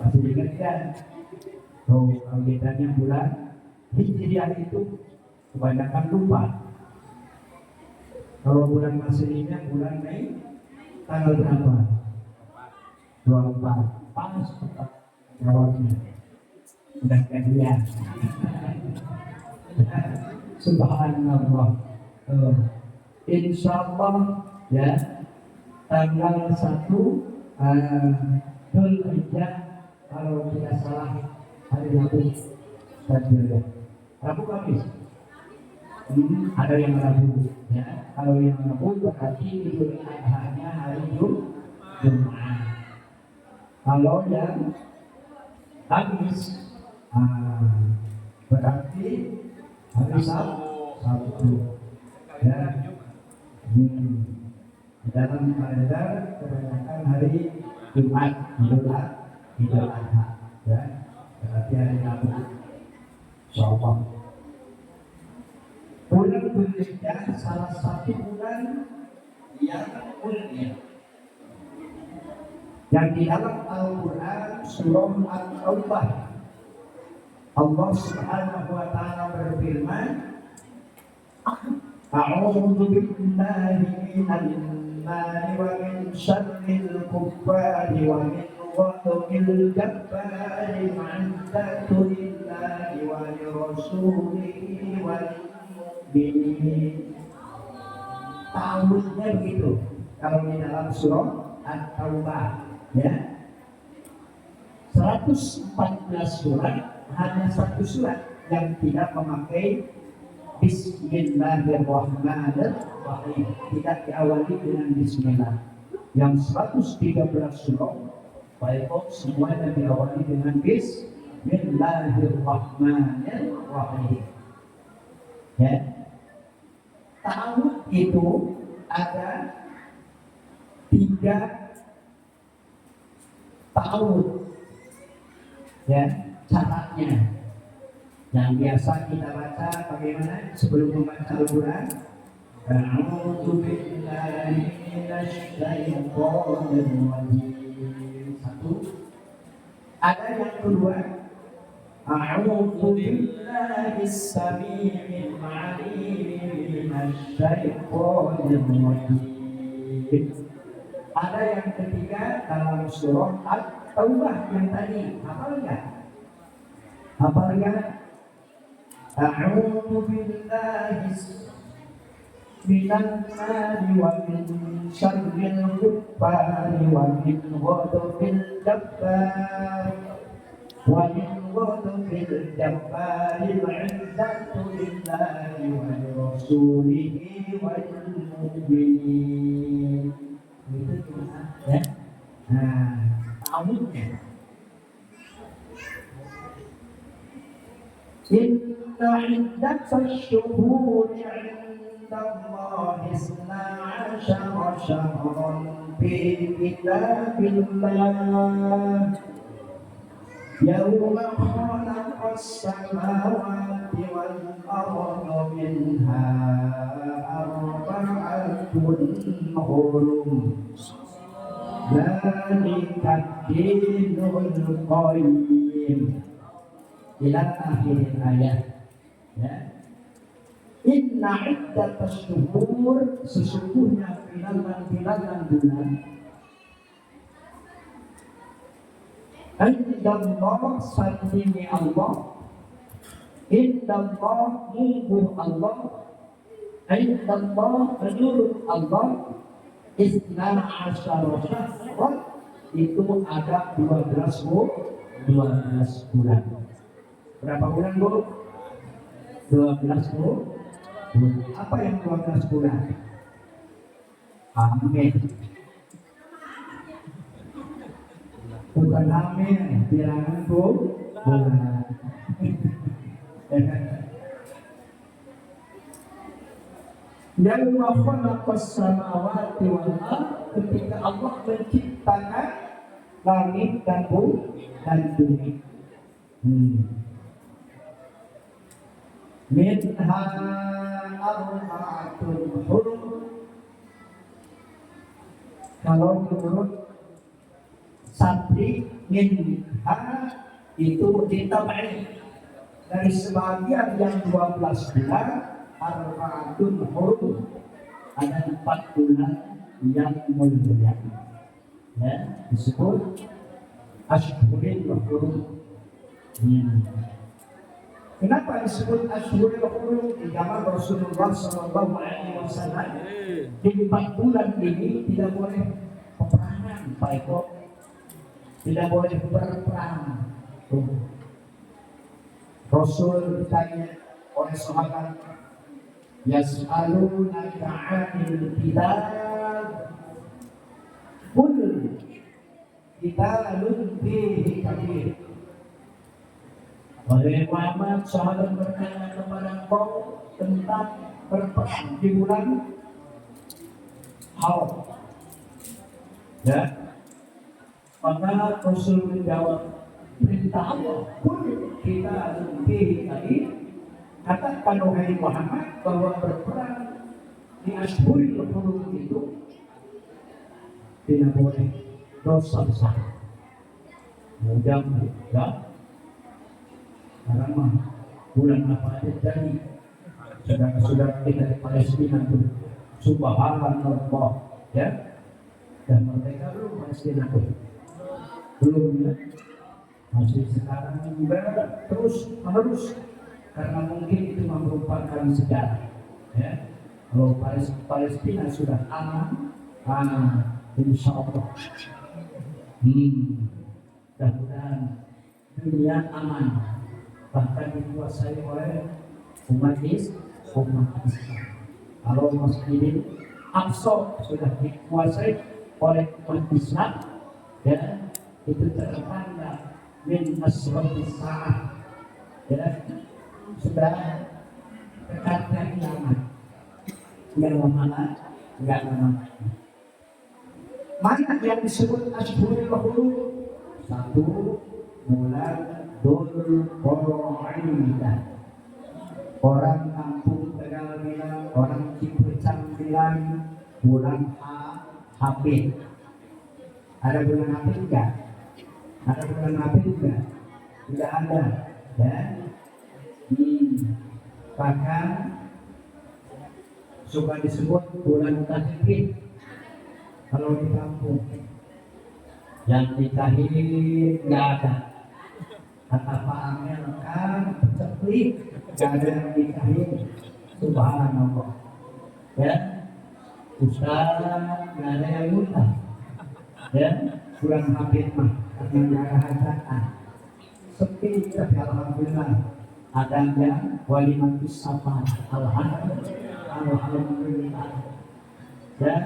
Masih ingat kan? Oh, agendanya bulan Hijriah itu kebanyakan lupa. Kalau bulan Masehinya bulan Mei tanggal berapa? 24. Pas tepat jawabnya. Udah gantian. Subhanallah. Insya Allah ya tanggal 1 Dzulhijjah kalau tidak salah hari Rabu saja ya. Rabu Kamis. Ada yang Rabu ya. Kalau yang Rabu berarti Idul Adha-nya hari Jumat. Kalau yang Kamis berarti hari Sabtu ya. Dalam kalender kebanyakan hari Jumat Idul Adha ya. Berarti hari Rabu. Insyaallah. Bulan Dzulhijjah salah satu bulan yang mulia. Yang di dalam Al-Quran surah At-Taubah Allah Subhanahu wa ta'ala berfirman, A'udzu billahi minal nari wa min syarril kuffari wa min ghadabil jabbari ma'addatu lillahi wa li rasulihi wa tahunnya begitu. Kalau di dalam surah At-Taubah ya 114 surat hanya satu surat yang tidak memakai Bismillahirrahmanirrahim, tidak diawali dengan Bismillah. Yang 113 surah baik semuanya diawali dengan Bismillahirrahmanirrahim ya. Tahun itu ada 3 tahun ya syaratnya. Yang biasa kita baca bagaimana sebelum membaca Al-Quran? A'udzu billahi minasy syaithanir rajim. 1. Ada yang kedua, A'udzu billahis samii'il 'aliim minasy syaithanir rajim. Ada yang ketiga dalam surah At-Taubah yang tadi, hafal enggak? Hafal enggak? A'udzu billahi minan nari wa min syarril kuffari wa min ghadabil jabbari wa min ghadabil jabbari ma'izzatu lillahi wa li rasulihi wal mu'minin. Itu cuma ya. Tahunnya Inna iddatas syuhuri 'indallahi 12 syahran fi kitabillah yawma khalaqas samawati wal arda minha arba'atun hurum dzalika dinul qayyim ila akhir ayat ya. Inna iddatas syuhur, sesungguhnya bilangan-bilangan bulan indallah sandingi Allah, indallah mubuh Allah, indallah menurut Allah isna asyara syahran, itu ada 12 bulan. Berapa bulan Bu? 12 bulan. Apa yang 12 bulan? Amin. Bukan amin, bilangan bulan. Yauma khalaqas samawati wal ardh, ketika Allah menciptakan langit dan bumi. Minha arba'atun hurum. Kalau menurut sabri minha itu ditabai dari sebagian yang 12 bulan arba'atun hurum, ada 4 bulan yang mulia, ya, disebut Ashhurul Hurum. Kenapa disebut Ashhurul Hurum? Di zaman Rasulullah SAW di 4 bulan ini tidak boleh peperangan, Pak Eko, tidak boleh berperang. Rasul ditanya oleh sahabat, yas'alunaka 'anil qilal qul qitalun fihi kabir. Oleh Muhammad, sahabat bertanya kepada kau tentang berperang di bulan Haram, ya, maka Rasul menjawab, perintah Allah, kita lebih tadi katakan wahai Muhammad bahwa berperang di Ashhurul Hurum itu tidak boleh dosa besar. Mudah ya, karena bulan apa aja jadi saudara-saudara kita di Palestina itu subhanallah, ya, dan mereka belum Palestina itu belum, ya, masih sekarang juga terus menerus karena mungkin itu merupakan sejarah, ya. Kalau Palestina sudah aman, insya Allah mudah-mudahan dunia aman, bahkan dikuasai oleh umat Islam. Kalau Masjidil Aqsa sudah dikuasai oleh umat Islam, ya, itu tertanda min asratis sa'ah, ya, sudah dekatnya kiamat. Enggak lama. Mana yang disebut Ashhurul Hurum? 1 bulan Dzulqa'dah. Orang kampung Tegal bilang, orang Cipecang bilang bulan Hafid. Ada bulan Hafid enggak? Ada bulan Hafid enggak? Tidak ada, ya. Bahkan suka disebut bulan Tahrid kalau di kampung. Yang ditahid nggak ada. Kata Pak Amel kan ceplik, nggak ada yang ditahid. Subhanallah, ya. Ustaz nggak ada yang muntah, ya. Bulan Hafid mah karena nggak ada hajatan, sepi. Tapi alhamdulillah adanya walimatus safar, alhamdulillah. Dan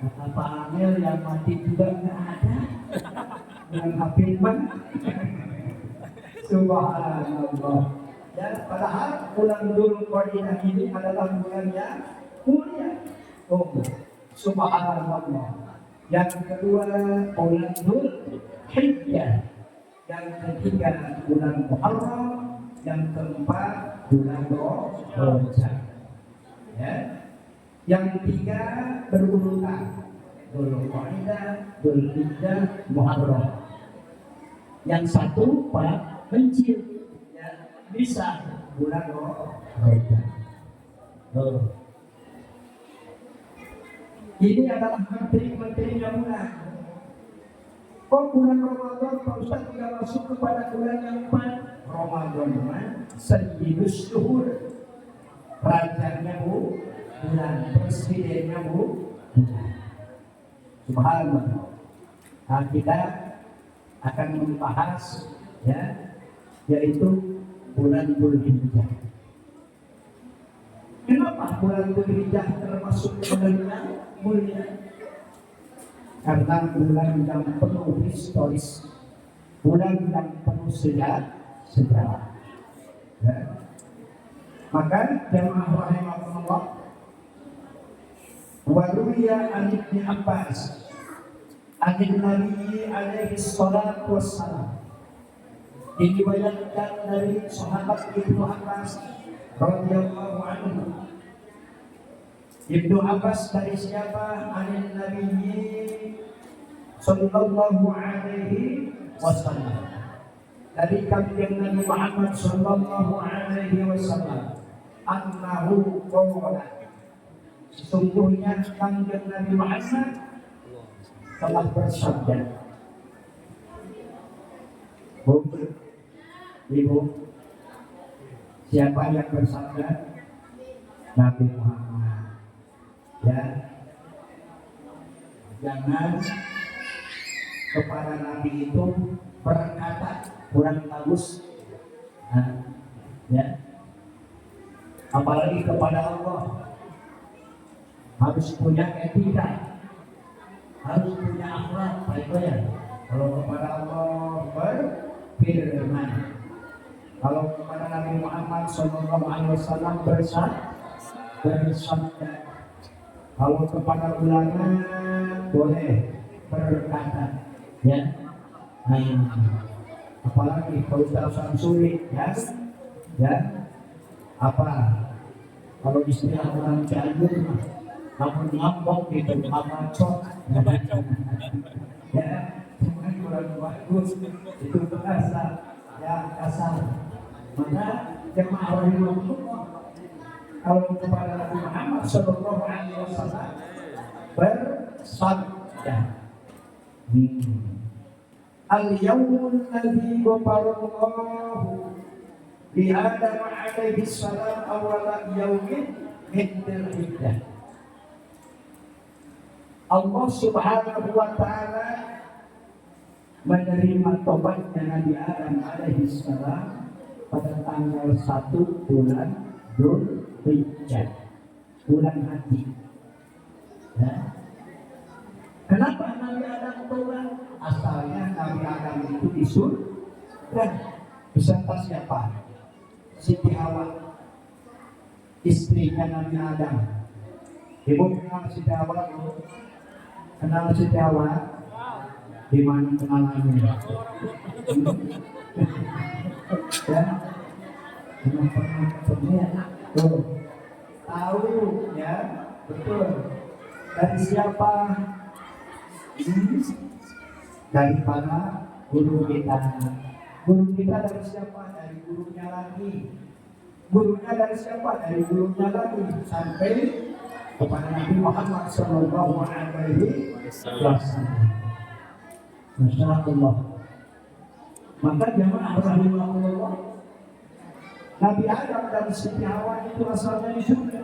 kata Pak Amel yang mati juga nggak ada yang Hafid mah. Subhanallah. Dan padahal bulan Dzulqa'dah ini adalah bulan yang mulia. Subhanallah. Yang kedua bulan Dzulhijjah, yang ketiga bulan Muharram, yang keempat bulan Rajab, ya. Yang tiga berurutan, Dzulqa'dah, Dzulhijjah, Muharram. Yang satu Pak kecil, ya, bisa bulan Rajab. Ini adalah menteri-menterinya bulan. Kok bulan Ramadan Pak Ustaz tidak masuk kepada bulan yang 4? Ramadan Sayyidus Syuhur, rajanya bulan, presidennya bulan. Subhanallah. Nah, kita akan membahas, ya, yaitu bulan Dzulhijjah. Kenapa bulan Dzulhijjah termasuk bulan yang mulia? Karena bulan yang penuh historis, bulan yang penuh sejarah. Ya. Maka jemaah rahimahullah, wa ruwiya an Ibnu Abbas an Nabi alaihi salatu wassalam, diriwayatkan dari sahabat Ibnu Abbas radhiyallahu anhu. Ibnu Abbas dari siapa? An Nabi sallallahu alaihi wasallam. Dari kanjeng Nabi Muhammad sallallahu alaihi wasallam, annahu qala, sesungguhnya kanjeng Nabi Muhammad telah bersabda. Bu, Ibu, siapa yang bersabda? Nabi Muhammad. Ya, jangan kepada Nabi itu berkata kurang bagus, ya. Apalagi kepada Allah harus punya etika, harus punya akhlak, baik ya. Kalau kepada Allah berfirman, kalau kepada Nabi Muhammad SAW bersabda, kalau kepada ulama boleh berkata, ya. Apalagi kalau urusan sulit, ya, apa? Kalau istilah orang Cianjur, kamu ngambok gitu, ngambok, ya, cuma kurang bagus, itu kasar, ya kasar. Maka jemaah rahimahullah, kalau kepada Nabi Muhammad Sallallahu Alaihi Wasallam bersabda, al-yawmul ladzi ghafarallahu li Adam alaihi salam awwala yaumin min dzil-hijjah. Allah Subhanahu wa taala menerima tobatnya Nabi Adam alaihi salam pada tanggal 1 bulan Dzulhijjah, bulan haji. Ya. Kenapa Nabi Adam tobat? Asalnya Nabi Adam itu di surga beserta siapa? Siti Hawa, istrinya Nabi Adam. Ibu kenal Siti Hawa? Kenal Siti Hawa? Di mana kenalannya? Ya, belum pernah ketemu. Tuh, tahu ya, betul. Dari siapa? Dari para guru kita. Guru kita dari siapa? Dari gurunya lagi. Gurunya dari siapa? Dari gurunya lagi. Sampai kepada Nabi Muhammad Sallallahu Alaihi Wasallam. Masya Allah. Maka jemaah rahimahullah, Nabi Adam dan Siti Hawa itu asalnya di surga.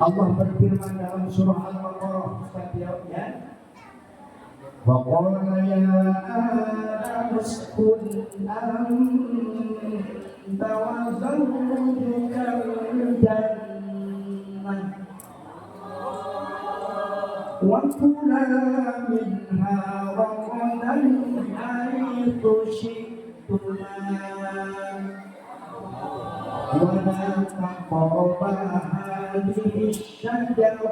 Allah berfirman dalam surah Al-Baqarah ya, wa qala ya Adam uskun anta wa zawjuka al-jannah wa kula minha ragadan haythu syi'tuma ولا تقربا هذه الشجرة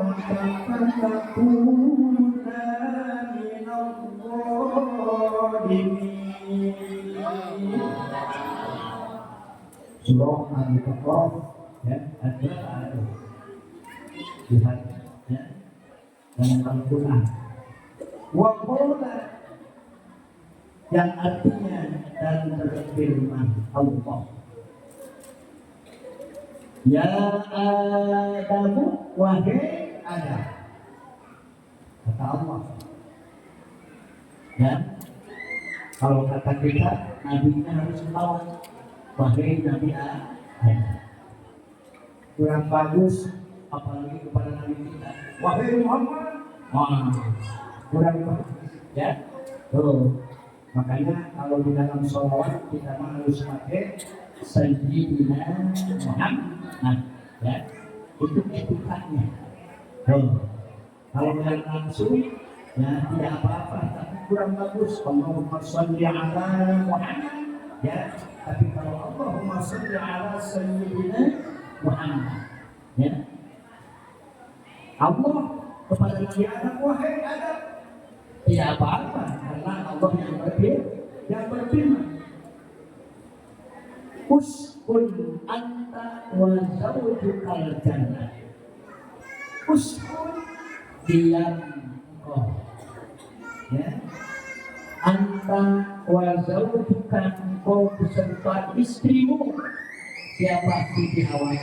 فتكونا من الظالمين. Surah Al-Baqarah ya, ada lihat ya, dalam Al-Quran. Wa qala, yang artinya dan berfirman Allah, ya Adamu, wahai Adam, kata Allah. Ya, kalau kata kita, nabinya harus melawan, wahai Nabi Adam. Kurang bagus, apalagi kepada Nabi kita, wahai Muhammad. Kurang bagus, ya. Makanya kalau di dalam sholawat kita harus pakai Sayyidina Muhammad, ya, itu etikanya. Kalau yang langsung, ya tidak apa-apa, tapi kurang bagus. Allahumma sholli ala Muhammad, ya. Tapi kalau Allahumma sholli ala Sayyidina Muhammad, ya, Allah kepada Nabi Adam, wahai Adam, tidak apa-apa, karena Allah yang berfirman, uskun anta wa zawjukal jannah. Uskun, diam engkau, ya. Anta wa zawjuka, kau beserta istrimu, siapa Siti Hawa,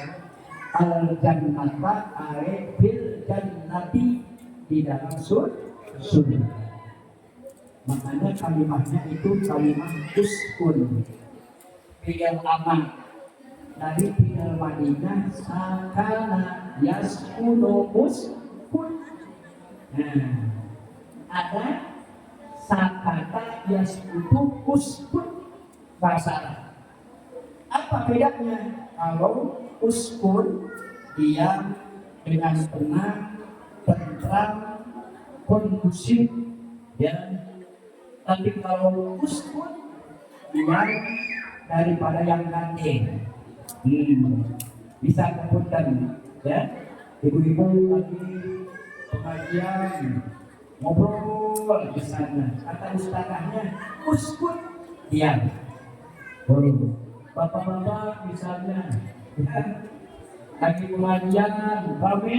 al jannata are bil jannati, di dalam surga. Makanya kalimatnya itu kalimat uskun, fi'il aman dari fi'il Madinah sakana yaskunu uskun. Nah, ada sakata yaskutu uskun bahasa Arab. Apa bedanya? Kalau uskun dia dengan tenang, tentram, kondusif, ya. Tapi kalau uskun dia daripada yang nanti, bisa kemudian, ya. Ibu-ibu lagi pengajian ngobrol di sana, kata ustazahnya uskun diam. Bapak-bapak misalnya lagi pengajian kami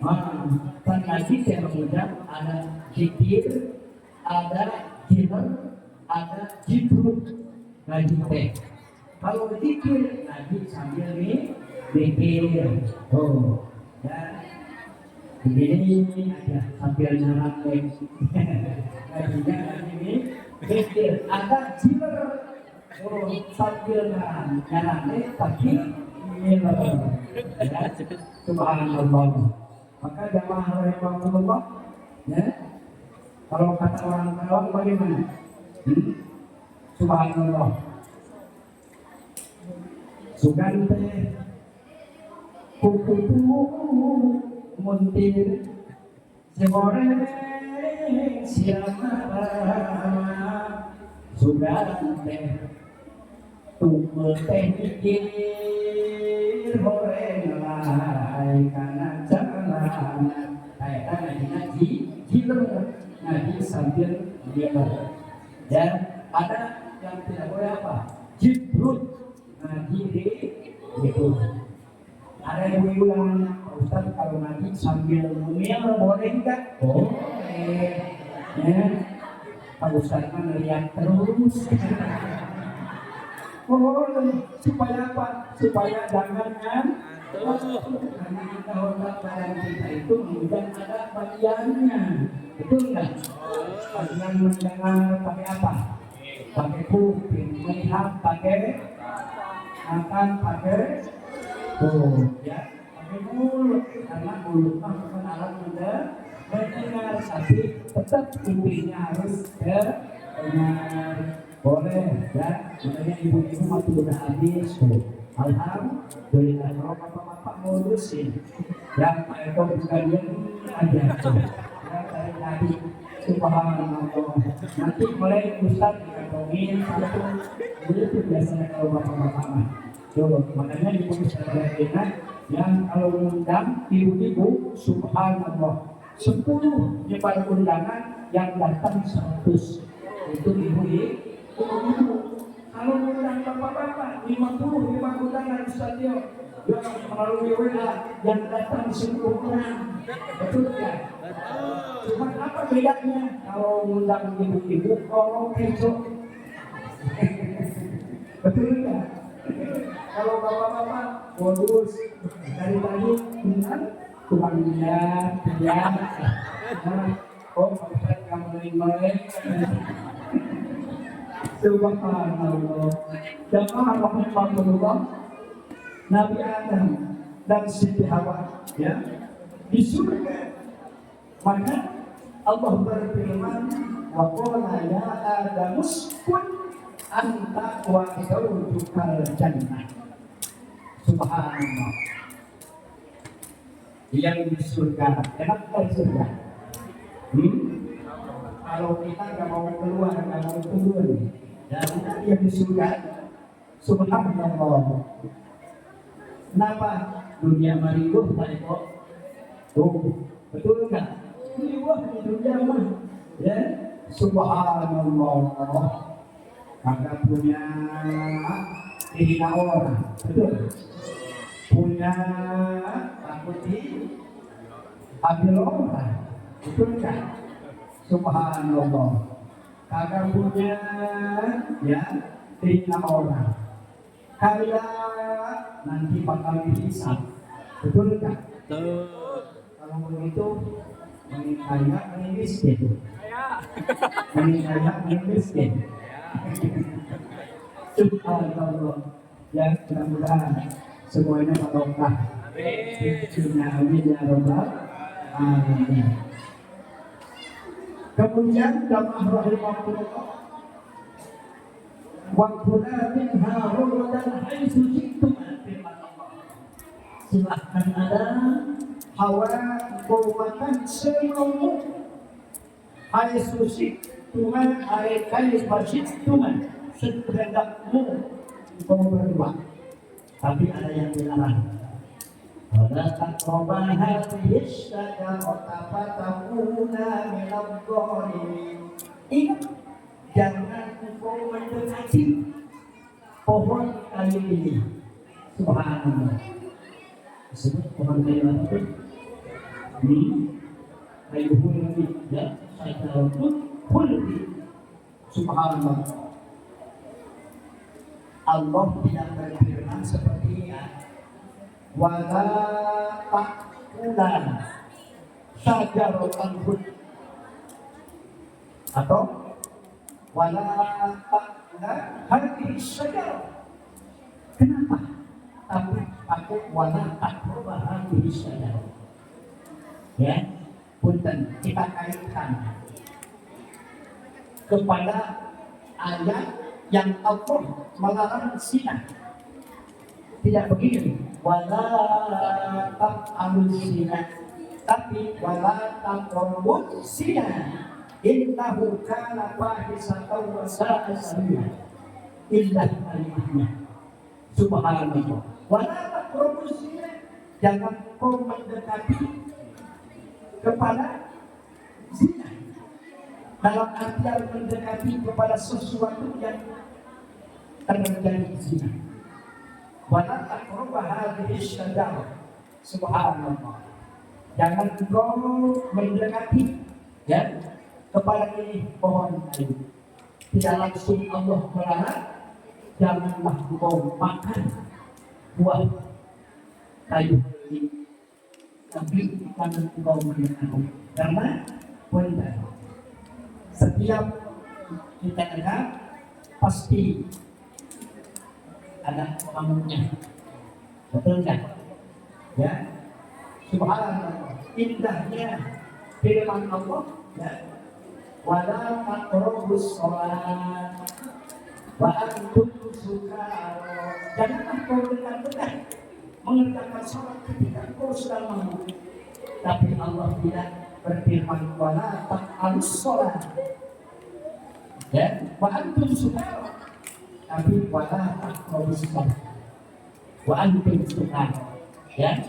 kan ngaji kemudian ada zikir, ada zikir, ada jibrut ngaji teh. Kalau zikir ngaji sambil mikir, ya begini aja sambil nyarapin ngajinya ini mikir, ada jiber sambil nyarapin tapi miler, ya. Subhanallah. Maka jamaah rahimahullah, ya, kalau kata orang Karawang bagaimana? Subhanallah. Sugante kuku muntir segoreng siapa sugante teh mikir horeng lai karena jalan kayak ngaji ngaji sambil dialog. Dan ada yang tidak boleh apa? Jibrut ngaji itu. Ada ibu-ibu yang nanya, Pak Ustaz kalau ngaji sambil ngemil boleh enggak? Boleh. Ya. Pak Ustaz kan lihat terus. Supaya apa? Supaya jangan karena kita hormat badan kita itu kemudian ada bagiannya, betul nggak? Bagian mendengar pakai apa? Pakai kuping, melihat pakai makan pakai ya, pakai mulut, karena mulut bukan alat mendengar, tapi tetap kupingnya harus dengar. Boleh, ya. Makanya ibu-ibu waktu udah habis tuh. Alhamdulillah, kalau bapak-bapak ngurusin, yang Pak Eko sekalian aja tuh. Ya, dari tadi, subhanallah. Nanti mulai Ustaz dikantongin satu, itu biasanya kalau bapak-bapak mah. Tuh, makanya ibu sekalian enak, yang kalau mengundang ibu-ibu, subhanallah. 10 nyebar undangan, yang datang 100. Itu ibu-ibu. Kalau undang bapak-bapak 50 undangan stadion, yang melalui WA yang datang 10 orang, betul ya? Cuma apa bedanya kalau undang ibu-ibu kalau besok? Betul ya? Kalau bapak-bapak bonus dari tadi undang tukang lihat, oh Ustaz kamu main. Subhanallah. Jamaah rahimahullah, Nabi Adam dan Siti Hawa, ya, di surga. Maka Allah berfirman, wa qala ya Adam uskun anta wa zawjukal jannah. Subhanallah. Yang di surga, enak dari surga. Kalau kita nggak mau keluar, nggak mau turun, dan yang di surga, subhanallah. Kenapa dunia maribuh Pak Eko? Betul nggak? Maribuh di dunia mah, ya, subhanallah. Maka punya dihina orang, betul. Punya takut diambil orang, betul nggak? Subhanallah. Kagak punya ya hina orang. Kaya nanti bakal dihisab. Betul kan? Kalau begitu mending kaya mending miskin. Mending kaya mending miskin. Subhanallah. Ya mudah-mudahan semuanya barokah. Amin ya rabbal alamin. Kemudian jamaah rahimahullah, waktunya minha ruladan haitsu syi'tum. Silahkan ada hawa makan semau haitsu syi'tum, haitsu syi'tum, sekehendakmu mau berbuat. Tapi ada yang dilarang. Wala taqrabu hadhihi syajarata fatakuna minadh dhalimin. Ingat, jangan engkau mendekati pohon kayu ini. Subhanallah. Disebut pohon kayu apa? Kayu hulmi, ya, syajaratu hulmi. Subhanallah. Allah tidak berfirman seperti ini. Wala taqulan syajaratan hud, atau wala taqulan hadhihi syajarah. Kenapa? Tapi pakai wala taqrabu hadhihi syajarah. Ya, punten kita kaitkan kepada ayat yang Allah melarang zina. Tidak begini, wala taq'alus zina, tapi wala taqrabuz zina innahu kana fahisatan wa sa'a sabila. Illa kalimahnya. Subhanallah. Wala taqrabuz zina, jangan kau mendekati kepada zina. Dalam artian mendekati kepada sesuatu yang terjadi zina. Wala taqrabu hadhihi syajarah. Subhanallah. Jangan engkau mendekati ya kepada ini pohon kayu. Tidak langsung Allah melarang, janganlah engkau makan buah kayu ini. Tapi jangan engkau mendekati. Karena benar, setiap kita dengar pasti ada pengamunya, betul kan? Ya, subhanallah, indahnya firman Allah, ya, wala taqrabus shalah wa antum sukara. Janganlah kau dekat-dekat mengerjakan salat ketika kau sedang mabuk. Tapi Allah tidak berfirman wala taqrabus shalah, ya, wa antum sukara. Tapi wala taqrabus shalah wa antum sukara. Ya,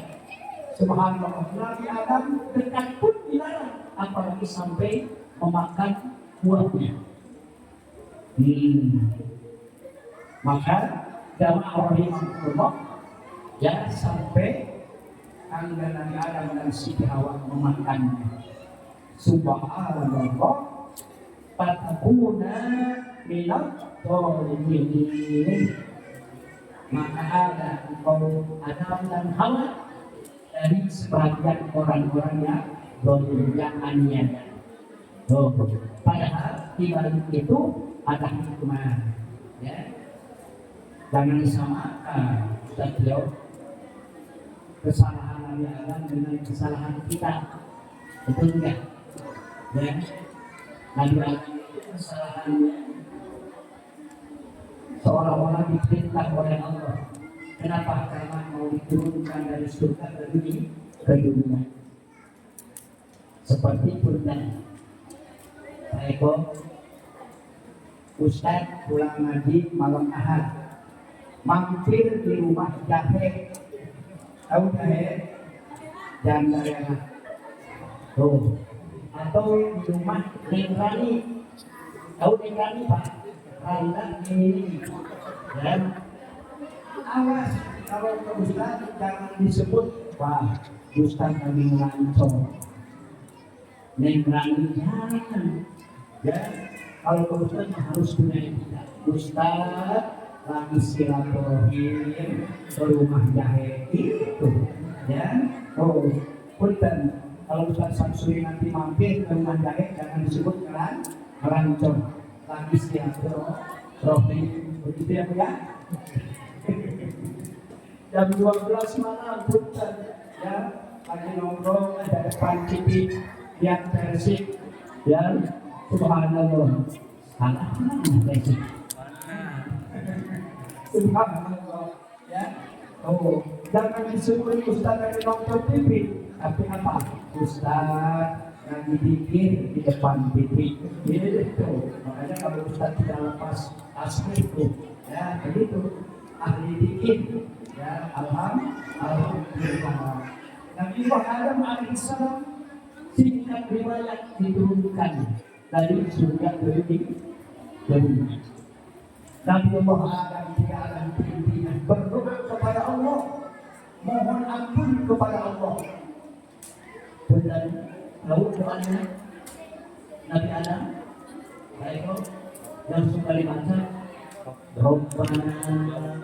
subhanallah, Nabi Adam dekat pun dilarang, apalagi sampai memakan buahnya. Maka jamaah rahimahullah, ya, sampai tangga Nabi Adam dan Siti Hawa memakannya. Subhanallah, fatakuna minadh dhalimin. Maka ada kaum Adam dan Hawa dari sebagian orang-orang yang zalim, yang aniaya. Padahal di balik itu ada hikmah, ya. Jangan disamakan setiap kesalahan Nabi Adam dengan kesalahan kita. Betul enggak? Ya. Nabi Adam itu kesalahannya seolah-olah diperintah oleh Allah. Kenapa? Karena mau diturunkan dari surga ke dunia. Seperti punten, Eko Ustaz pulang ngaji malam Ahad, mampir di rumah Jahe. Tahu Jahe? Janda yang atau di rumah Neng Rani. Tahu Neng Rani Pak? Randa ini, dan awas kalau ke Ustaz jangan disebut Pak Ustaz lagi ngancol. Neng Rani jangan. Ya, kalau ke Ustaz harus punya etika. Ustaz lagi silaturahim ke rumah jahe itu, ya. Oh, punten. Kalau Ustaz Samsuri nanti mampir ke rumah jahe jangan disebut ngelancong. Lagi silaturahim, begitu ya Bu ya. Jam 12 malam punten, ya. Lagi nongkrong ada depan TV yang Persik, ya. Subhanallah. Salah Persik. Subhanallah, ya. Oh, jangan disuruh Ustaz dari nonton TV, tapi apa? Ustaz lagi pikir di depan TV. Gitu. Makanya kalau Ustaz tidak lepas asli itu, ya begitu. Ahli pikir, ya alhamdulillah. Nabi Adam alaihissalam singkat riwayat diturunkan dari surga ke bumi. Nabi Adam tidak akan pimpinan berdoa kepada Allah, mohon ampun kepada Allah. Benar, tahu doanya Nabi Adam? Baik, yang suka dibaca. Rabbana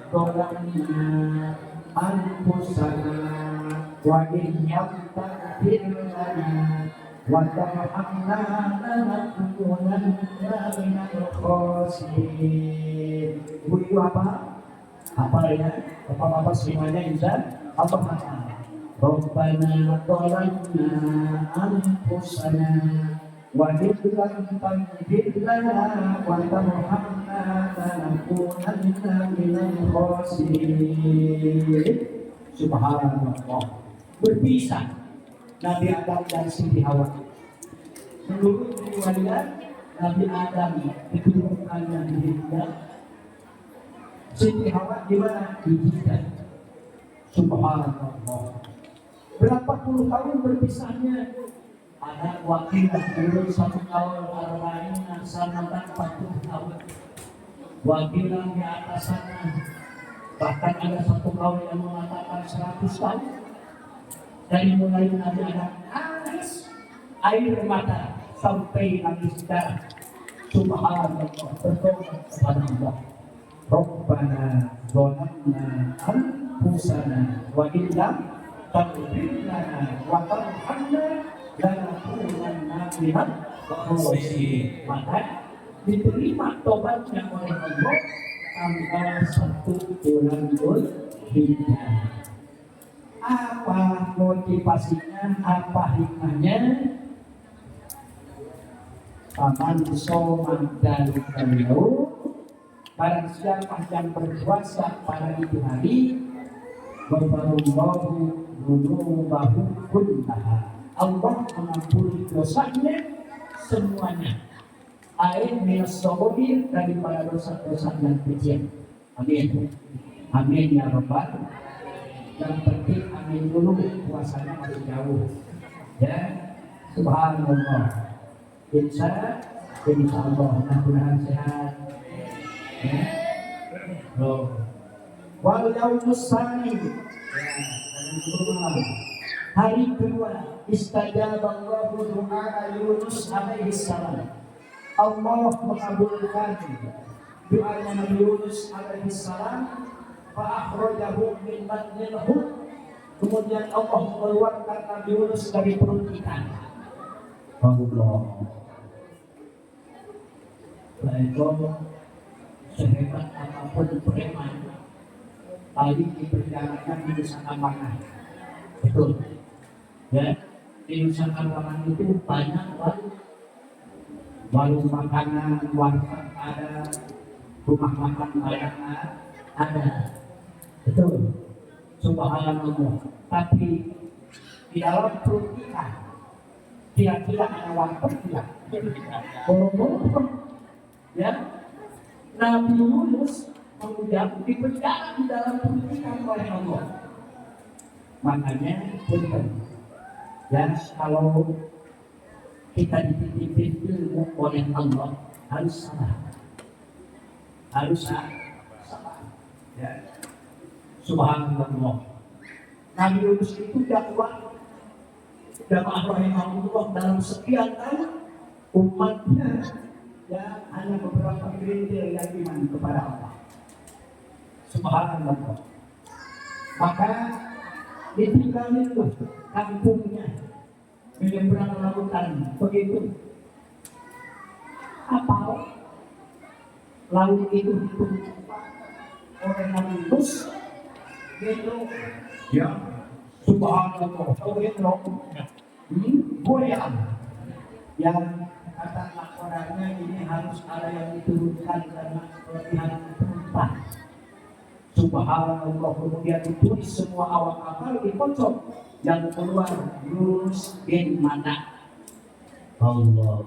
zalamna anfusana wa in yaghfir lana wa tarhamna lanakunanna minal khasirin. Itu apa? Apa ya? Bapak-bapak semuanya insan apa kata? Rabbana zalamna anfusana wa in taghfir lana wa tarhamna lanakunanna minal khasirin. Subhanallah. Berpisah Nabi Adam dan Siti Hawa. Menurut riwayat Nabi Adam dikedudukannya di Hijaz, Siti Hawa di mana? Di Hijaz. Subhanallah. Berapa puluh tahun berpisahnya? Ada wakilah dulu 1 tahun arba'in sanatan 40 tahun. Wakilah di atas sana. Bahkan ada 1 kaum yang mengatakan 100 tahun. Dari mulai Nabi Adam nangis air mata sampai nangis darah. Subhanallah, bertobat kepada Allah. Rabbana zalamna anfusana wa in lam taghfir lana wa tarhamna lanakunanna minal khasirin. Maka diterima tobatnya oleh Allah tanggal 1 bulan Dzulhijjah. Apa motivasinya? Apa hikmahnya? Paman soman dari beliau, barang siapa yang berpuasa pada itu hari, Wabarullahu dunubahu kullaha. Allah mengampuni dosanya semuanya. Ain minas sabir, daripada dosa-dosa yang kecil. Amin. Amin ya Rabbal. Yang penting amin dulu, puasanya masih jauh. Ya, subhanallah. Insya Allah, mudah-mudahan sehat. Ya. Wal yaumus tsani. Hari kedua, istajaba Allahu du'a Yunus alaihi salam. Allah mengabulkan doanya Nabi Yunus alaihi salam. Fa'akhrajahu min batnil hut. Kemudian Allah mengeluarkan Nabi Yunus dari perut ikan. Allah. Baik, sehebat apapun preman, tadi diperjalanan di Nusantara. Betul. Ya, di Nusantara itu banyak warung makanan, warteg ada, rumah makan banyak ada. Betul. Subhanallah. Tapi di dalam perut ikan kira-kira ada warteg tidak? Ya, Nabi Yunus kemudian dipenjara di dalam perut ikan oleh Allah. Makanya punten. Ya, kalau kita dititipin ilmu oleh Allah harus sabar. Harus sabar. Ya. Subhanallah. Nabi Yunus itu dakwah Jamaah rahimahullah dalam sekian tahun umatnya ya hanya beberapa gelintir yang iman kepada Allah. Subhanallah. Maka ditinggalin tuh kampungnya menyeberang lautan begitu. Apa laut itu ditumpah oleh Nabi Yunus gitu ya. Subhanallah. Goyang yang kata laporannya ini harus ada yang diturunkan karena kelebihan penumpang. Subhanallah. Kemudian ditulis semua awak kapal dikocok yang keluar Yunus bin Matta. Allah.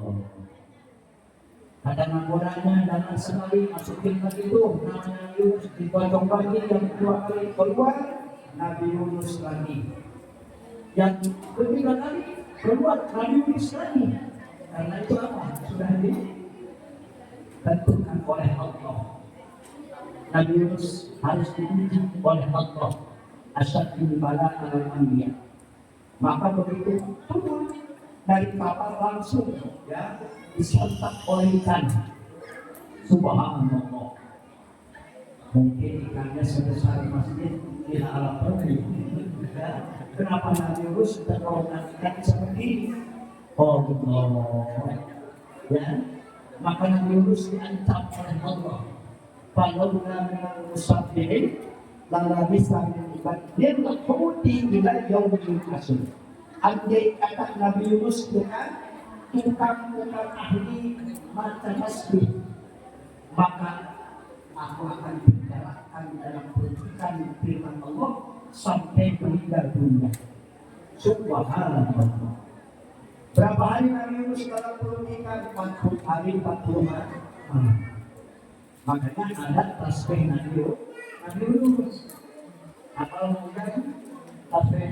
Ada laporannya dan sekali masukin lagi itu namanya Yunus dikocok lagi yang kedua kali keluar Nabi Yunus lagi. Yang ketiga kali keluar Nabi Yunus lagi. Karena itu apa? Sudah ditentukan oleh Allah. Nabi Yunus harus diuji oleh Allah. Asyadul bala al-anbiya. Maka begitu turun dari kapal langsung ya disentak oleh ikan. Subhanallah. Mungkin ikannya sebesar masjid di alam pergi. Kenapa Nabi Yunus terkoordinasikan seperti ini? Oh Allah. Ya, maka Nabi Yunus diancam oleh Allah. Kalau minal musabbihin, lala bisa menibadil lakuti ila yaumil akhir. Andai kata Nabi Yunus dengan tukang-tukang ahli maca tasbih, maka aku akan berjalan dalam pendidikan firman Allah sampai meninggal dunia. Subhanallah. Berapa hari Nabi Yunus dalam pendidikan? 40 hari 40 malam. Makanya ada tasbih Nabi Yunus. Apal mungkin tasbih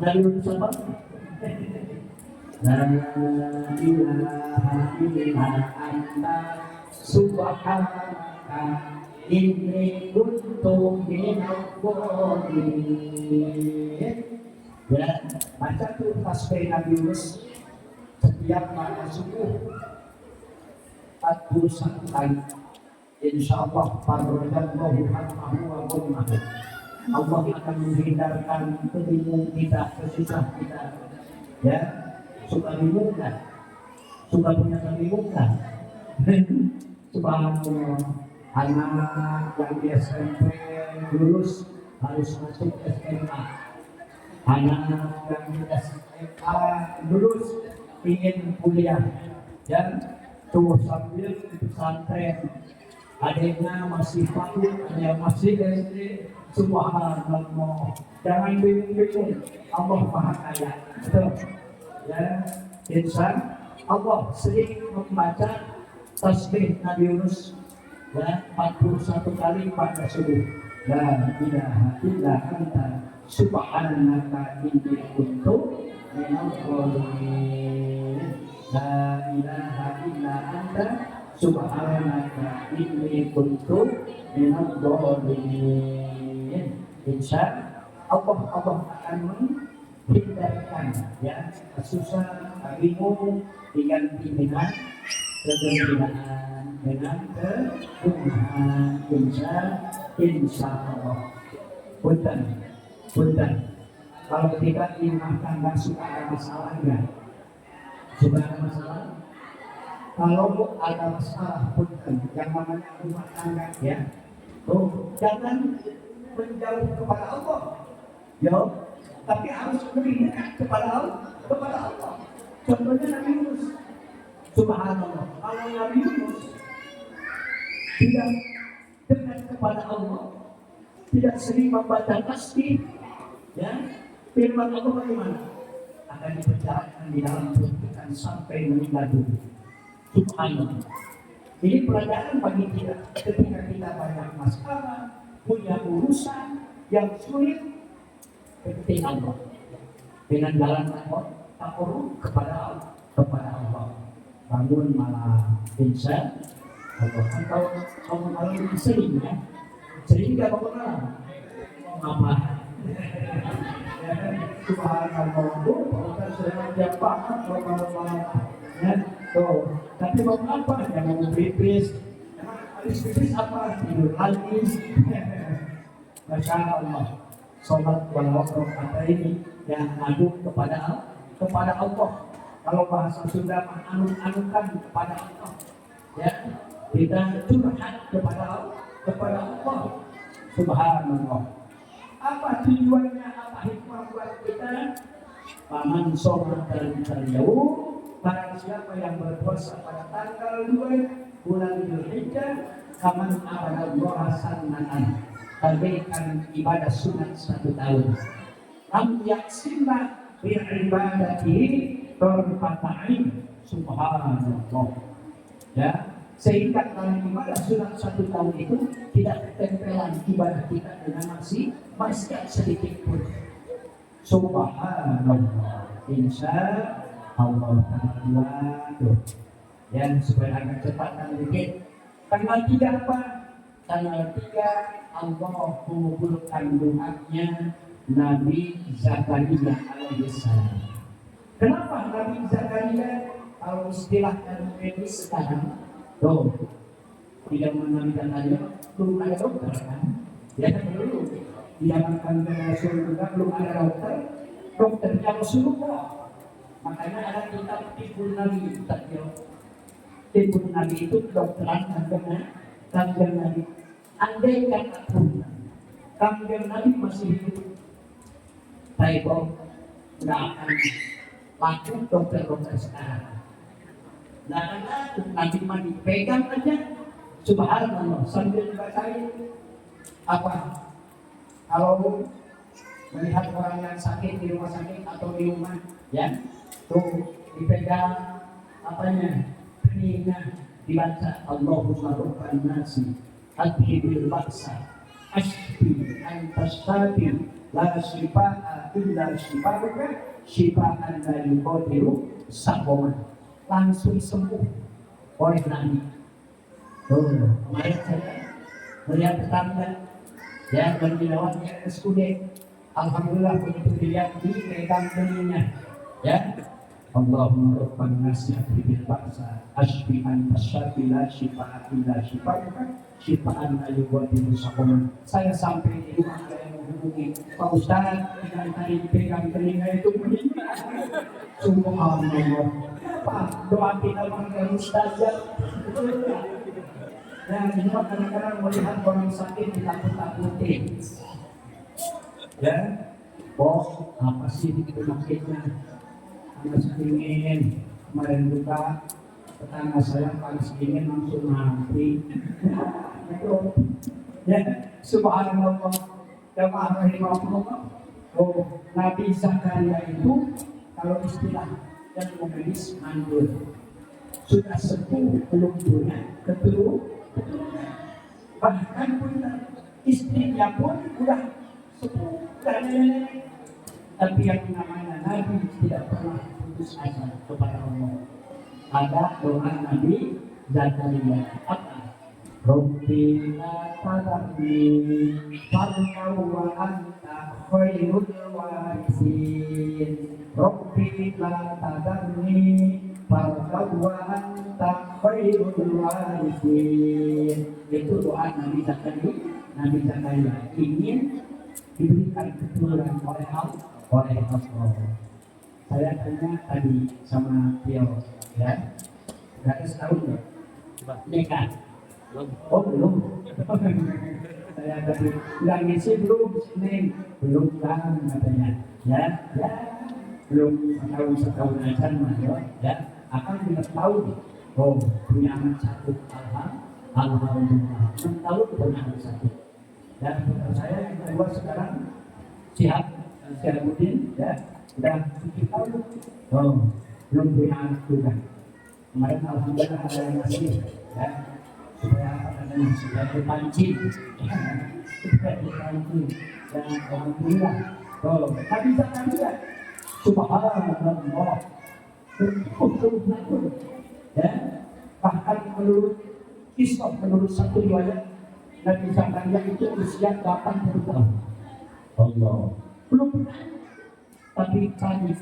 Nabi Yunus apa? La ilaha illa anta subhanaka inni kuntu minadh dhalimin. Ya, baca tuh tasbih Nabi Yunus setiap pada subuh 41 kali. Insyaallah farrajallahu hammahu wa ghammahu. Allah akan menghindarkan kebingungan kita, kesusah kita. Ya, suka bingung kan? Suka punya kebingungan. Subhanallah. Anak yang di SMP lulus harus masuk SMA. Anak yang di SMA lulus ingin kuliah, dan tuh sambil di pesantren. Adanya masih patuh, ada masih SD. Subhanallah. Jangan bingung-bingung. Allah Maha Kaya. Betul. Ya, insan Allah sering membaca tasbih Nabi Yunus ya 41 kali pada subuh. La ilaha illa anta subhanaka inni kuntu minadh dhalimin. La ilaha illa anta subhanaka inni kuntu minadh dhalimin. Insya Allah akan menghindarkan ya kesusahan, bingung, diganti dengan kegembiraan, dengan kemudahan. Insya Allah. Punten. Kalau kita di rumah tangga suka ada masalah enggak? Suka ada masalah? Kalau ada masalah punten, yang namanya rumah tangga ya, tuh jangan menjauh kepada Allah, ya, tapi harus lebih dekat kepada Allah. Contohnya Nabi Yunus. Subhanallah. Kalau Nabi Yunus tidak dekat kepada Allah, tidak sering membaca tasbih, ya, firman Allah bagaimana? Akan dipenjarakan di dalam penjara sampai meninggal dunia. Subhanallah. Ini pelajaran bagi kita ketika kita banyak masalah, punya urusan yang sulit, ikuti Allah dengan jalan takarrub kepada Allah. Bangun malam, insya Allah. Kalau kamu malam itu sering ya, sering tidak bangun malam. Apa? Subhanallah, bukan saya paham ya. Tuh, tapi mau apa? Yang mau pipis, habis pipis apa? Tidur lagi. Masya Allah, sholat walau rakaat ini yang ngadu kepada Allah. Kalau bahasa Sunda anut-anukan kepada Allah, ya kita curhat kepada Allah. Subhanallah. Apa tujuannya? Apa hikmah buat kita? Paman sholat dan jauh. Barang siapa yang berpuasa pada tanggal 2 bulan Dzulhijjah, kaman abadallah sanatan, bagaikan ibadah sunat 1 tahun. Lam yaksimna bi'ibadati terpatain. Subhanallah. Ya, sehingga dalam ibadah sunat 1 tahun itu tidak ketempelan ibadah kita dengan maksiat sedikit pun. Subhanallah. Insya Allah ta'ala. Ya, supaya agak cepat dan sedikit. Tanggal 3 apa? Tanggal 3 Allah mengabulkan doanya Nabi Zakaria alaihissalam. Kenapa Nabi Zakaria? Kalau istilah medis sekarang, tidak mengenali Zakaria, belum ada dokter kan? Ya kan dulu, diamankan ke Rasulullah belum ada dokternya Rasulullah. Makanya ada kitab Tibbun Nabi, Tibbun Nabi itu dokteran kanjeng Nabi. Andai kata pun kanjeng Nabi masih hidup, saya nggak akan laku dokter-dokter sekarang. Nggak akan laku, nanti mandi pegang aja. Subhanallah, sambil bacain apa? Kalau melihat orang yang sakit di rumah sakit atau di rumah, ya, tuh dipegang apanya? Keningnya dibaca Allahumma rabban nasi adhibil ba'sa ashfi antas sabi la shifaa illa shifauka shifaan la yughadiru saqama. Langsung sembuh oleh Nabi. Kemarin saya melihat tetangga ya dan dilawatnya SUD. Alhamdulillah begitu dilihat dipegang keningnya, ya. Allahumma rabban nasi adhibil ba'sa ashfi antas sabi la shifaa illa shifauka shifaan la yughadiru saqama. Saya sampai di rumah ada yang menghubungi Pak Ustaz, dengan tadi dipegang telinga itu meninggal. Subhanallah. Pak, doa kita pakai mustajab. Nah, ini kadang-kadang melihat orang sakit ditakut-takutin. Ya, bos, apa sih penyakitnya? Panas dingin. Kemarin juga tetangga saya panas dingin langsung mati. Ya, subhanallah. Jamaah rahimahullah. Nabi Zakaria itu kalau istilah yang medis mandul, sudah sembuh belum punya keturunan, bahkan punya istrinya pun sudah sembuh dan nenek. Tapi yang namanya Nabi tidak pernah putus asa kepada Allah. Ada doa Nabi Zakaria apa? Rabbi la tadarni farqa wa anta khairul warisin. Rabbi la tadarni farqa wa anta khairul warisin. Itu doa Nabi Zakaria ingin diberikan keturunan oleh Allah. Saya tanya tadi sama Tio, ya, nggak setahun ya, nikah. Oh belum. Saya tadi bilang ngisi belum, belum kan katanya, ya, belum setahun aja mas, ya, akan 5 tahun. Punya anak 1, alhamdulillah. 6 tahun punya anak 1. Dan saya yang kedua sekarang Syahabuddin, ya, sudah 7 tahun. Belum punya anak juga. Kemarin alhamdulillah ada yang masih, ya, supaya katanya sudah dipancing, dan alhamdulillah. Tapi Zakaria, subhanallah, ya, bahkan menurut satu riwayat Nabi Zakaria itu usia 80 tahun. Allah. Belum pernah tapi panik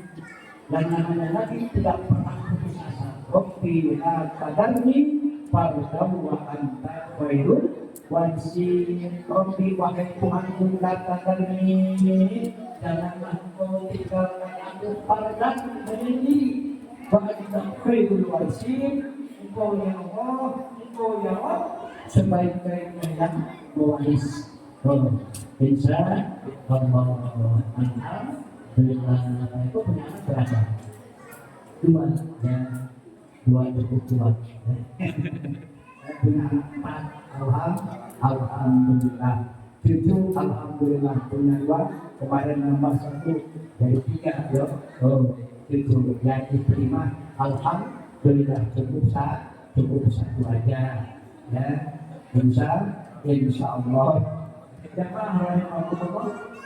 dan namanya Nabi tidak pernah putus asa. Rabbi la tadarni fardaw wa anta khairul warisin. Rabbi wahai Tuhanku la tadarni, janganlah engkau tinggalkan aku fardan sendiri. Wa anta khairul warisin, engkau ya Allah, engkau ya Allah sebaik-baiknya yang mewaris. Insya Allah itu punya anak berapa? Dua, ya, dua cukup kuat. Punya anak empat, alhamdulillah. Cucu, alhamdulillah punya dua. Kemarin nambah satu dari tiga, ya. Cucu yang diterima, alhamdulillah cukup satu aja, ya. Insya Allah.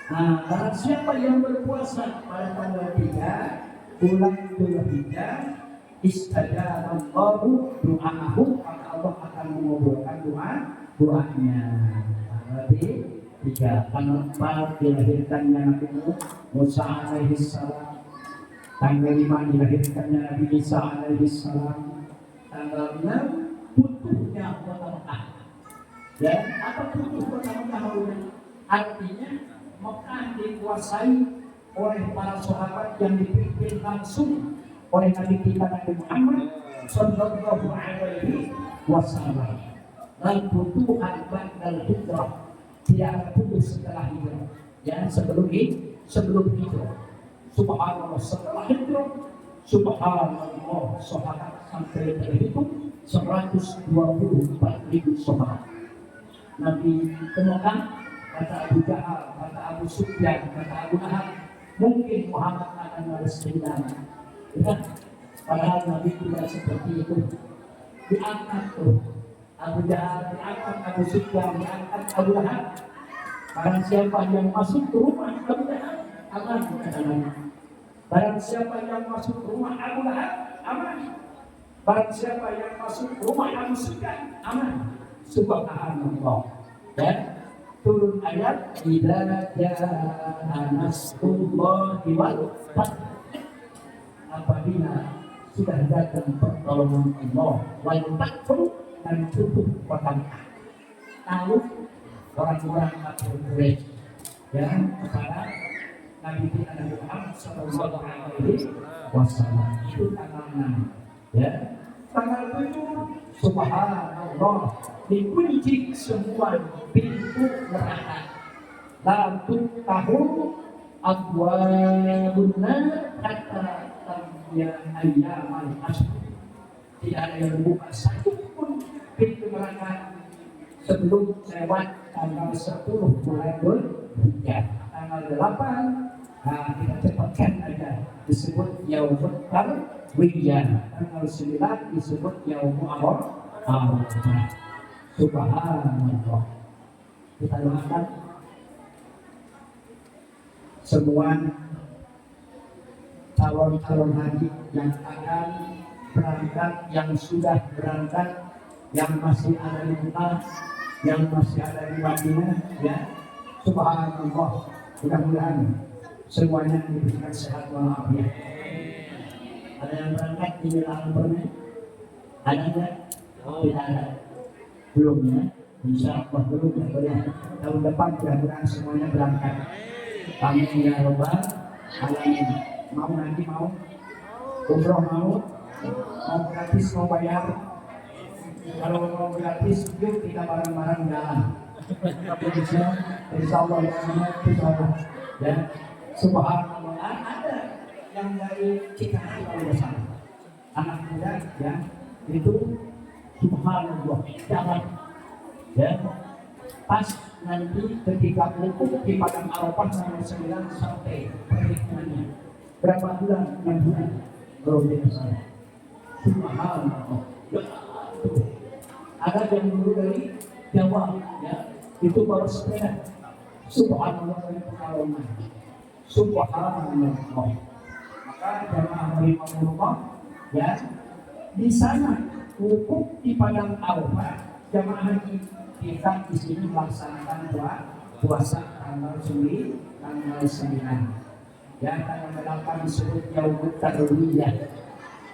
Nah, barang siapa yang berpuasa pada tanggal 3 bulan Dzulhijjah, istajaballahu du'aahu, maka Allah akan mengabulkan doanya. Berarti 3 tanggal 4 dilahirkannya Nabi Musa alaihi salam, tanggal 5 dilahirkannya Nabi Isa alaihi salam, tanggal 6 putuhnya Mekah. Ya, apa putuh Mekah? Artinya Mekah dikuasai oleh para sahabat yang dipimpin langsung oleh Nabi kita Nabi Muhammad sallallahu alaihi wasallam. Dan putuhan ba'dal hijrah, tidak ada putus setelah hijrah. Ya, sebelum hijrah. Subhanallah, setelah hijrah, subhanallah, sahabat sampai terhitung 124.000 sahabat. Nabi ke Mekah, kata Abu Jahal, kata Abu Sufyan, kata Abu Lahab, mungkin Muhammad akan balas dendam. Ya, padahal Nabi tidak seperti itu. Diangkat tuh Abu Jahal, diangkat Abu Sufyan, diangkat Abu Lahab. Barang siapa yang masuk ke rumah Abu Jahal, aman kata Nabi. Barang siapa yang masuk ke rumah Abu Lahab, aman. Barang siapa yang masuk ke rumah Abu Sufyan, aman. Subhanallah. Dan turun ayat idza jaa nasrullahi wal fath, apabila sudah datang pertolongan Allah wal fath dan tutup kota Mekah. Lalu orang-orang kafir Quraisy yang kepada Nabi kita Nabi Muhammad sallallahu alaihi wasallam itu tanggal 6, ya. Tanggal 7 subhanallah dikunci semua pintu neraka. Lalu tahu abwabunna kata tamya ayyamal asr. Tidak ada yang buka satu pun pintu neraka sebelum lewat tanggal 10 bulan Dzulhijjah. Tanggal 8 kita cepatkan aja, disebut Yaumul Tarwiyah. Tanggal 9 disebut Yaumul Arafah. Subhanallah. Kita doakan semua calon haji yang akan berangkat, yang sudah berangkat, yang masih ada di Mekah, yang masih ada di Madinah, ya. Subhanallah. Mudah-mudahan semuanya diberikan sehat walafiat. Ada yang berangkat di wilayah Borneo? Ada enggak? Tidak ada. Belum, ya. Insya Allah belum, ya. Tahun depan mudah-mudahan semuanya berangkat. Amin ya Rabbal alamin. Mau nanti mau umroh, mau gratis, mau bayar? Kalau mau gratis, yuk kita bareng-bareng jalan. Insya Allah ya, ya. Subhanallah. Ada yang dari Cikarang kalau bersama anak muda, ya, itu subhanallah jalan, ya. Pas nanti ketika wukuf di padang Arafah tanggal 9 sampai perhitungannya berapa bulan? 6 bulan baru dia kesana. Subhanallah. Ada yang dulu dari Jawa, ya, itu baru sepeda. Subhanallah dari Pekalongan. Subhanallah. Maka jamaah rahimahullah, ya, di sana wukuf di padang Arafah, jamaah haji kita di sini melaksanakan puasa tanggal 9. Ya, tanggal 8 disebut Yaumut Tarwiyah.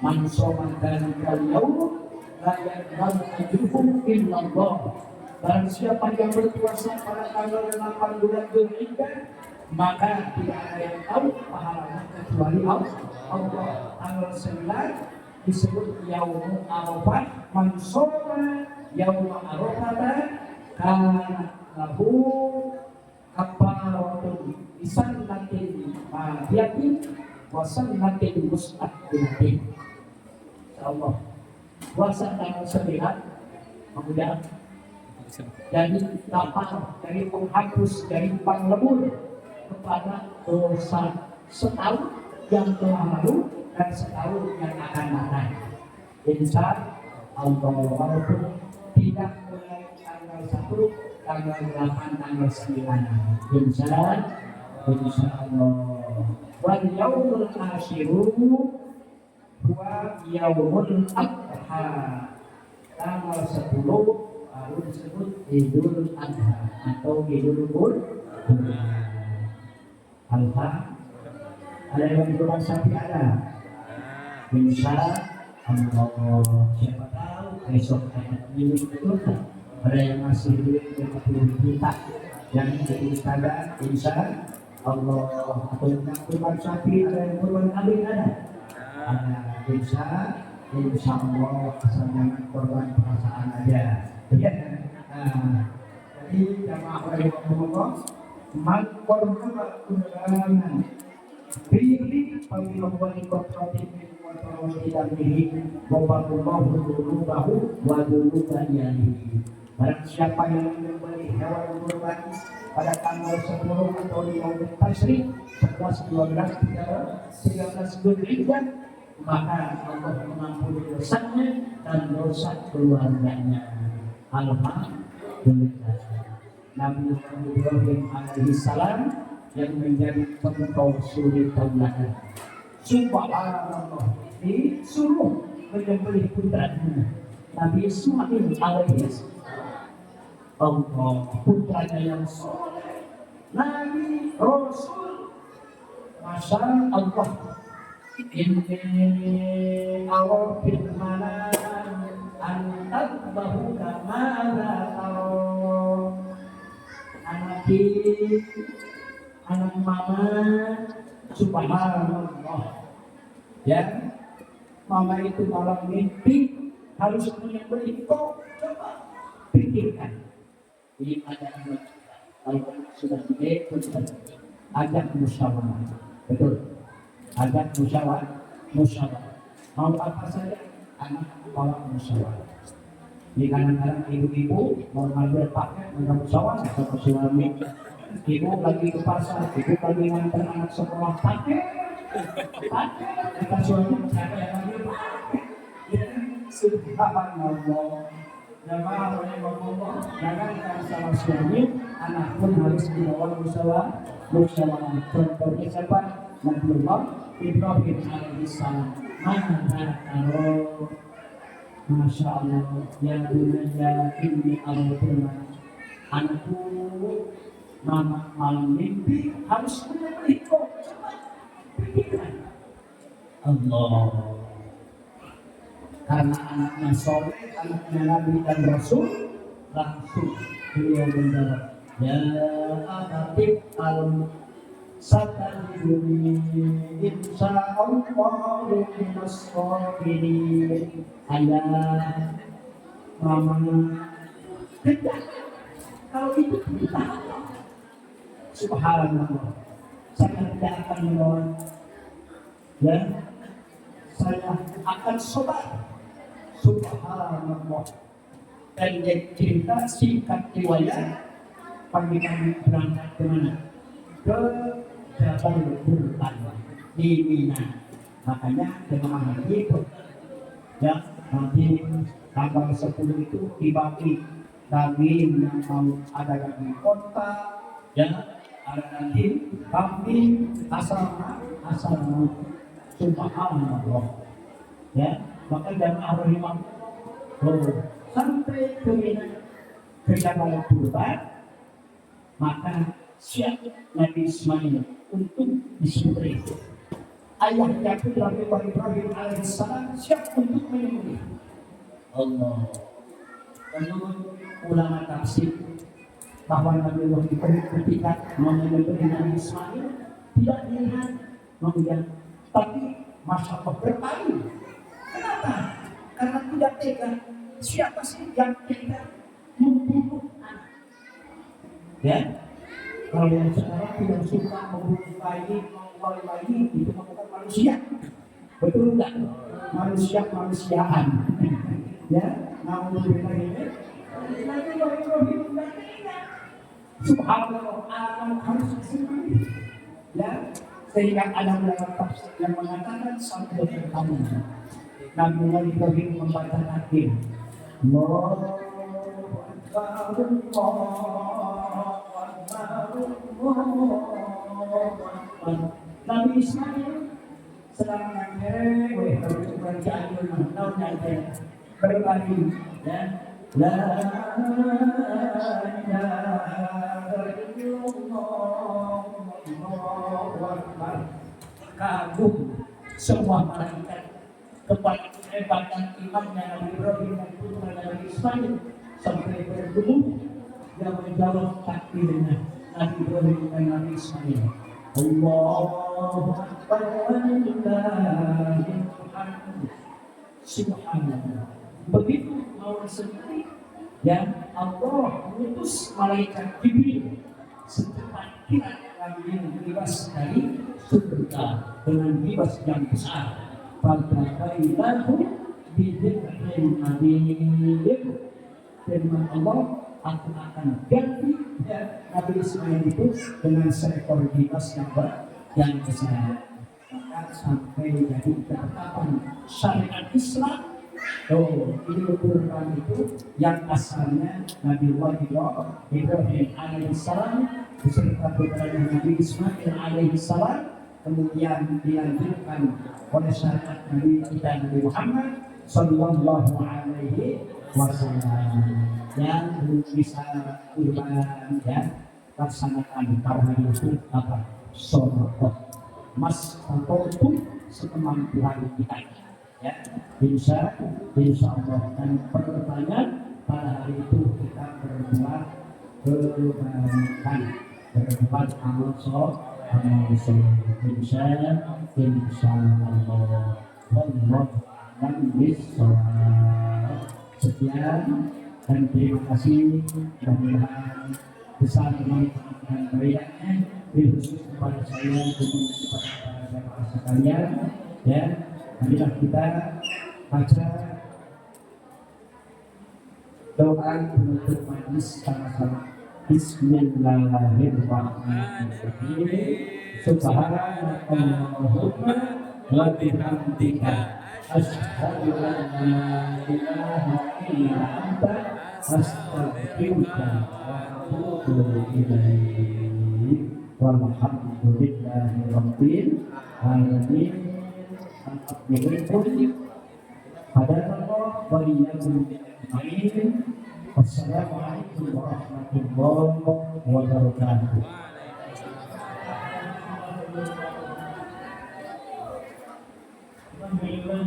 Man shoma dzalika al-yaum la yaqbalu ajruhu illallah. Barang siapa yang berpuasa pada tanggal 8 bulan Dzulhijjah, maka tidak ada yang tahu pahalanya kecuali Allah. Tanggal 9 disebut Yaumul Arafah. Man shoma yauma arafah kana lahu kafaratun bisannatin madiyatin wa sannatin mustaqbilatin. Allah puasa tanggal 9 kemudian dari kapal, dari penghapus, dari penglebur kepada dosa setahun yang telah lalu dan setahun yang akan datang. Insya Allah, walaupun tidak mulai tanggal 1, tanggal 8, tanggal 9. Insya Allah. Wal yaumul akhiru huwa yaumul adha. Tanggal 10 baru disebut Idul Adha atau Idul Adha. Ada yang berkurang sapi ada. Insya Allah. Siapa tahu besok ini betul tak? Ada yang masih duit 50 juta yang jadi sadar. Insya Allah. Atau yang kurban sapi ada yang kurban kambing ada. Insya Allah asal jangan korban perasaan aja. Ya. Jadi jamaah rahimahumullah, man korban undangan pilih pemilih kooperatif wa tidak pilih waballahu dulubahu wa dulubani. Barang siapa yang membeli hewan kurban pada tanggal 10 atau 15 Tasyrik 11, 12, 13 Dzulhijjah, maka Allah mengampuni dosanya dan dosa keluarganya. Alhamdulillah. Nabi Ibrahim alaihissalam yang menjadi contoh suri tauladan. Subhanallah, disuruh menyembelih putranya Nabi Ismail alaihissalam. Allah, putranya yang soleh, Nabi Rasul, Masya Allah. Inni awafil manam antat bahu kamala taro. Anak mama, subhanallah. Ya, mama itu malam mimpi harus menyembelih kau. Coba pikirkan. Ini ada anak kalau sudah gede, ajak musyawarah. Betul. Ajak musyawarah. Mau apa saja, anak bawa musyawarah. Di kadang-kadang ibu-ibu mau ngambil paket, mau musyawarah sama suami. Ibu lagi ke pasar, ibu lagi nganter anak sekolah paket. Kita suami siapa yang ngambil paket? Subhanallah. Jamaah rahimahumullah, jangan sama suami, anak pun harus dibawa musyawarah. Contohnya siapa? Nabi Ibrahim alaihissalam. Mana taruh? Masya Allah. Ya bunayya inni arafirman. Anakku, mama malam mimpi harus menyembelih kau. Coba pikirkan. Allah. Karena anaknya soleh, anaknya Nabi dan Rasul, langsung beliau menjawab, ya abatif satajiduni insyaallah minas sabirin. Ayah, mama, tidak. Kalau itu kita, subhanallah, saya tidak akan menolak. Ya, saya akan sobat. Subhanallah. Dan cerita singkat riwayat, pagi kami berangkat ke mana? Ke Jabal Burhan di Mina. Makanya jemaah haji ya nanti tanggal 10 itu dibagi daging yang mau ada yang di kota, ya ada nanti kambing asal subhanallah. Ya, maka jamaah rahimah sampai ke Mina, ke Jabal Burhan, maka siap Nabi Ismail untuk disembelih. Ayahnya putra Ibrahim alaihissalam siap untuk menyembelih. Allah. Menurut ulama tafsir bahwa Nabi Ibrahim ketika menyembelih Nabi Ismail tidak dilihat kemudian, tapi Masya Allah berpaling. Kenapa? Karena tidak tega. Siapa sih yang tega membunuh anak? Ya, kalau yang sekarang tidak suka membunuh bayi, mengawal bayi itu bukan manusia, betul enggak? Manusiaan. Ya, namun berbeda. Subhanallah, anak harus disembelih. Ya, sehingga ada beberapa tafsir yang mengatakan sampai bertemu Nabi Ibrahim membaca takbir. Allahu Akbar, Allahu Akbar, Allahu Akbar. Nabi Ismail sedang menyanyi, berbagi, ya. La ilaha illallah, Allahu Akbar. Kagum semua malaikat kepada kehebatan imannya Nabi Ibrahim dan putra Nabi Ismail sampai bergumul yang menjawab takbirnya Nabi Ibrahim dan Nabi Ismail. Allahu Akbar walillahil hamd. Subhanallah. Begitu mau disembelih, ya Allah mengutus malaikat Jibril secepat kilat yang bebas dari surga dengan bebas yang besar. Pada kaitannya bid'ahin adim, firman Allah, aku akan ganti Nabi Ismail itu dengan seekor bebas yang besar. Maka sampai jadi ketetapan syariat Islam. Ini Quran itu yang asalnya Nabi Ibrahim alaihissalam beserta putranya Nabi Ismail alaihissalam, kemudian dilanjutkan oleh syariat Nabi kita Nabi Muhammad sallallahu alaihi wasallam yang belum bisa kurban ya laksanakan pada hari itu apa? Sholatul mas atau sekemampuan kita. Ya, insya Allah. Dan pertanyaan pada hari itu kita berbuat kebaikan, berbuat amal soleh, insya Allah. Dan sekian dan terima kasih. Mudah-mudahan besar bermanfaat dan baiknya, khusus kepada saya dan kepada para sekalian. Ya. Marilah kita baca doa penutup majlis sama-sama. Bismillahirrahmanirrahim. Subhanallahumma wa bihamdika asyhadu an la ilaha illa anta astaghfiruka wa atubu ilaik. Walhamdulillahi rabbil alamin. Hadanallah wa iyyakum ajmain. Wassalamualaikum warahmatullahi wabarakatuh. Alhamdulillah.